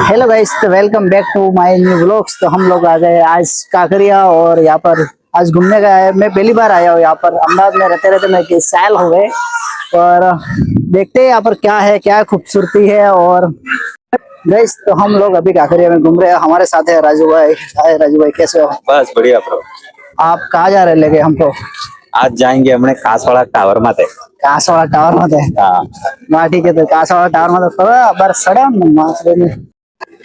Hello guys, तो welcome back to my new vlogs. तो हम लोग आ गए आज काकरिया और यहाँ पर आज घूमने गया है। मैं पहली बार आया हूँ यहाँ पर। अहमदाबाद में रहते रहते मैं कई साल हो गए और देखते हैं यहाँ पर क्या है, क्या खूबसूरती है। और गाइस तो हम लोग अभी काकरिया में घूम रहे हैं। हमारे साथ है राजू भाई। हाय राजू भाई, कैसे हो? बस बढ़िया ब्रो। आप कहाँ जा रहे लेके हमको? आज जाएंगे हमने कासवाड़ा टावर माते। कासवाड़ा टावर में हाँ। हाँ ठीक है। तो कासवाड़ा टावर में थोड़ा बार सड़ा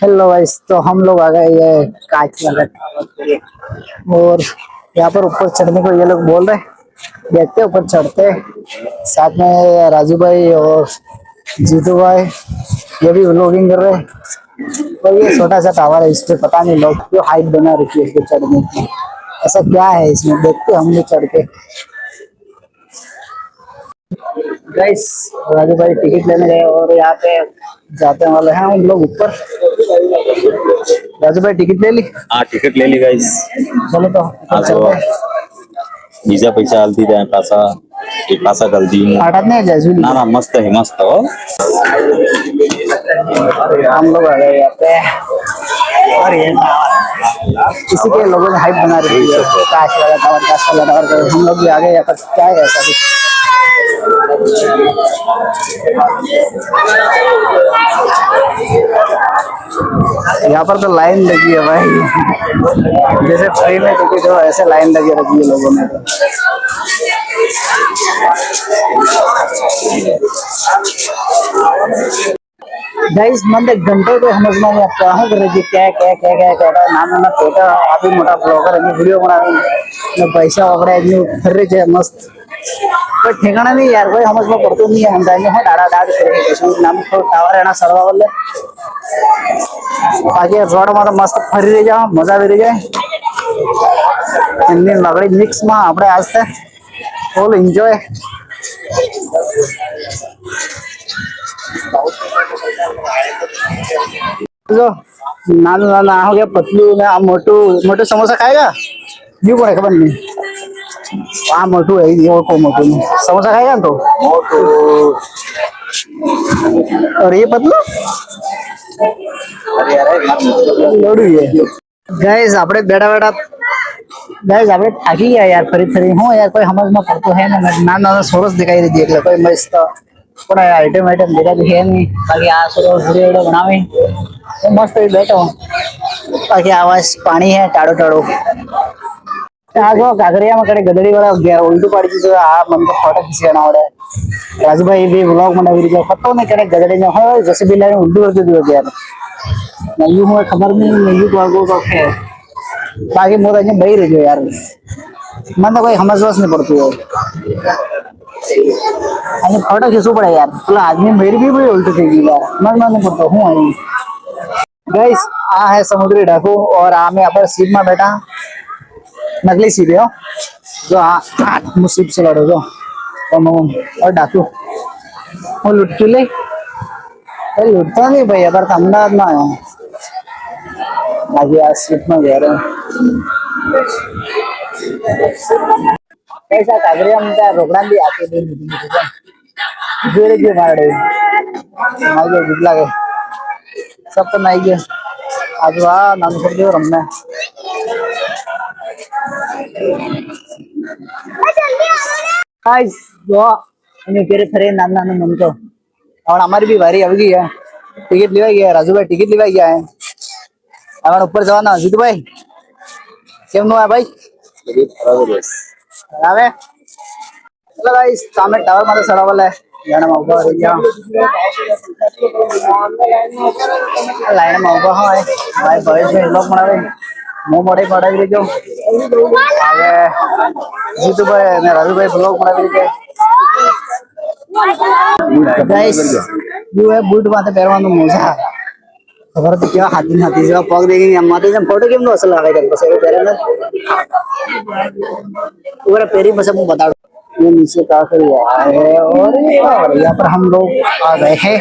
हेलो गाइस, तो हम लोग आ गए ये कांच वाला टावर पे। और यहाँ पर ऊपर चढ़ने को ये लोग बोल रहे हैं, देखते हैं ऊपर चढ़ते हैं। साथ में राजू भाई और जीतू भाई ये भी व्लॉगिंग कर रहे हैं। और ये छोटा सा टावर है, इस पे पता नहीं लोग क्यों हाइट बना रखी है इस पे चढ़ने की। ऐसा क्या है इसमें, देखते हैं हम भी चढ़ के। गाइस राजू भाई टिकट लेने गए और यहाँ पे जाते वाले हैं हम लोग ऊपर। राजू भाई टिकट ले ली? हाँ टिकट ले ली गाइस। चलो तो ऊपर चलते हैं। बीजा पैसा हल्दी जाए पासा ये पासा कर दी हटत नहीं जैसे ना ना मस्त है मस्त हो। हम लोग आ गए यहाँ पे और ये किसी के लोगों ने हाइट बना रही है। काश वाला टावर हम लोग भी आ गए यहाँ पर। क्या है ऐसा भी? यहाँ पर तो लाइन लगी है भाई, जैसे ट्रेन में टिकट हो ऐसे लाइन लगी रखी है लोगों ने। गाइस मन घंटे को समझना नहीं आता हूँ क्या क्या क्या क्या क्या नाना ना पेटा अभी मोटा ब्लॉगर है वीडियो बना रहे पैसा वगैरह फिर रही है मस्त। कोई ठिकाना नहीं यार, कोई समझ में पड़ते नहीं है। हम जाएंगे हाँ डाड़ा डाड़ करेंगे नाम तो टावर है ना सरवा वाले बाकी रोड में तो मस्त फरी रही जाओ, मजा भी रही जाए। એમની લગડી મિક્સ માં આપણે આજ ફૂલ એન્જોય। जो नानू नाना हो गया पतलू ने आ मोटू मोटू समोसा खाएगा यू को खबर नहीं। आ मोटू है ये को मोटू समोसा खाएगा तो मोटू। और ये पतलू लोडू है। गाइस આપણે બેડા બેડા गाइस આપણે થાકી ગયા યાર ફરી ફરી। હું યાર કોઈ સમજમાં પડતું હે ને ના ના સોરસ દેખાઈ રહી એટલે કોઈ મસ્ત પણ આઈટમ દેખાતી હે નહીં। બાકી આ સોરસ વિડિયો બનાવી તો મસ્ત બેઠો। બાકી આવાજ પાણી હે ટાડો ટાડો। આ જો કાગરિયામાં કરે ગદડી વાળા ઉલટું પાડી દીધું। આ મને તો ફોટો ખીચવાના આવડે। રાજુભાઈ બી વ્લોગ બનાવી રહ્યો ફટો ને કરે ગદડી ને હોય જેસીબી લાઈને ઉલટું કરી દીધું યાર। નયું હોય ખબર નહીં નયું વાગો તો છે। बाकी मोर अजय बही रही यार, मन तो कोई समझवास नहीं पड़ती है। अरे फोटो खींचू पड़े यार, तो आदमी मेरी भी बड़ी उल्टी थी यार, मन नहीं पड़ता हूँ। गाइस आ है समुद्री डाकू और आ मैं यहाँ पर सीप में बैठा नकली सीप है जो सीप से लड़ो जो और डाकू वो लुट चुले लुटता नहीं भाई। अगर अहमदाबाद में आया आगे आज सीट में गया रहे ऐसा कागरिया में रोकड़ा भी आते जोरे जो मारे आगे बिगला गए सब तो नहीं गए आज वहाँ नाम कर दियो रमना। गाइस जो हमें तेरे फरे नाम नाम मन को और हमारी भी बारी आ गई है। टिकट लेवा गया राजू भाई, टिकट लेवा गया है। हमारे ऊपर जवाना जीतू भाई केम नो है भाई આવે। चलो गाइस सामने टावर मारे सड़ा वाला है जाने में ऊपर रह गया लाइन में ऊपर है भाई बॉयज में लोग बनावे मो मोड़े पड़ा भी जो आगे जीतू भाई ने राजू भाई ब्लॉग बना भी के गाइस यू है बूट माथे પહેરવાનું મજા खबर तो क्या हाथी हाथी से पग देखेंगे हम माते जब फोटो केम असल लगा कर बस पेरे में पूरा पेरी बस मैं बता ये नीचे का कर है। और यहाँ पर हम लोग आ गए हैं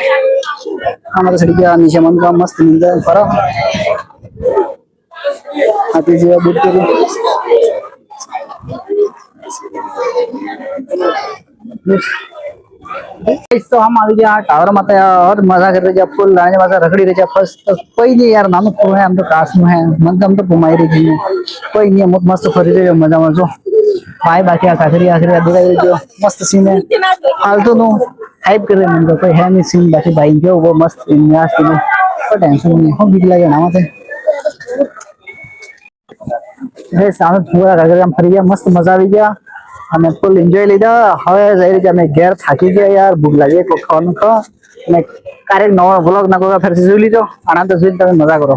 हमारे सड़क नीचे मन का मस्त मिलता है पर हाथी जी बुट के गाइस तो हम આવી ગયા टावर में तो और मजा कर रहे फुल लाने मजा रखड़ी रहे फर्स्ट तो कोई नहीं यार नाम को है हम तो काश में है मन तो हम तो घुमाई रही थी कोई नहीं मत मस्त फरी रहे मजा मजो भाई बाकी आखिरी आखिरी दिखाई जो मस्त सीन है फालतू नो हाइप कर रहे मन को कोई है नहीं सीन बाकी भाई जो वो मस्त विन्यास थी कोई टेंशन नहीं हो बिक लगे ना मत है सामने पूरा घर हम फरी गया मस्त मजा आ गया અને ફૂલ એન્જોય લીધા હવે જઈ રીતે અમે ઘેર થાકી ગયા યાર ભૂખ લાગી કોઈ ખાવાનું ખા અને ક્યારેક નવો વ્લોગ નાખો ફરીથી જોઈ લીધો આનંદ જોઈને તમે મજા કરો